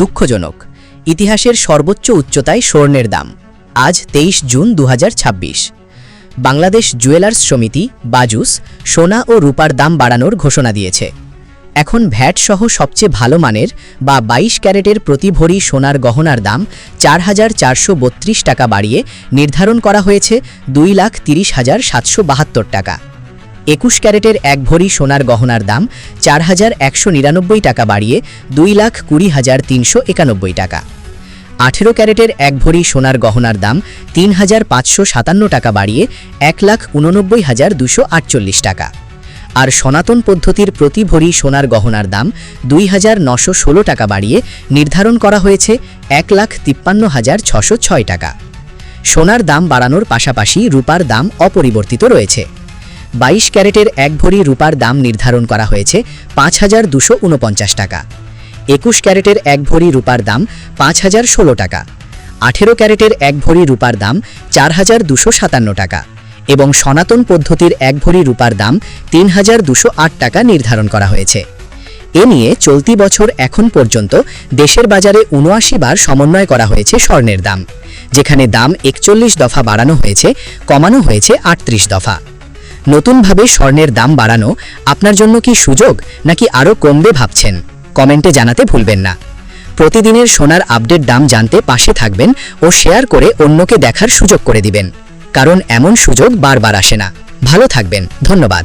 দুঃখজনক, ইতিহাসের সর্বোচ্চ উচ্চতায় স্বর্ণের দাম। আজ 23 জুন 2026। বাংলাদেশ জুয়েলার্স সমিতি বাজুস সোনা ও রূপার দাম বাড়ানোর ঘোষণা দিয়েছে। এখন ভ্যাট সহ সবচেয়ে ভালো মানের বা 22 ক্যারেটের প্রতি ভরি সোনার গহনার দাম 4,432 টাকা বাড়িয়ে নির্ধারণ করা হয়েছে 2,30,772 টাকা। 21 ক্যারেটের 1 ভরি সোনার গহনার দাম 4,199 টাকা বাড়িয়ে 2,20,391 টাকা। 18 ক্যারেটের 1 ভরি সোনার গহনার দাম 3,557 টাকা বাড়িয়ে 1,89,248 টাকা। আর সনাতন পদ্ধতির প্রতি ভরি সোনার গহনার দাম 2,916 টাকা বাড়িয়ে নির্ধারণ করা হয়েছে 1,53,606 টাকা। সোনার দাম বাড়ানোর পাশাপাশি রূপার দাম অপরিবর্তিত রয়েছে। 22 ক্যারেটের 1 ভরি রূপার দাম নির্ধারণ করা হয়েছে 5,249 টাকা। 21 ক্যারেটের 1 ভরি রূপার দাম 5,016 টাকা। 18 ক্যারেটের 1 ভরি রূপার দাম 4,257 টাকা এবং সনাতন পদ্ধতির 1 ভরি রূপার দাম 3,208 টাকা নির্ধারণ করা হয়েছে। এ নিয়ে চলতি বছর এখন পর্যন্ত দেশের বাজারে 79 বার সমন্বয় করা হয়েছে স্বর্ণের দাম, যেখানে দাম 41 দফা বাড়ানো হয়েছে, কমানো হয়েছে 38 দফা। নতুনভাবে স্বর্ণের দাম বাড়ানো আপনার জন্য কি সুযোগ নাকি আরও কমবে ভাবছেন? কমেন্টে জানাতে ভুলবেন না। প্রতিদিনের সোনার আপডেট দাম জানতে পাশে থাকবেন ও শেয়ার করে অন্যকে দেখার সুযোগ করে দিবেন, কারণ এমন সুযোগ বারবার আসে না। ভালো থাকবেন, ধন্যবাদ।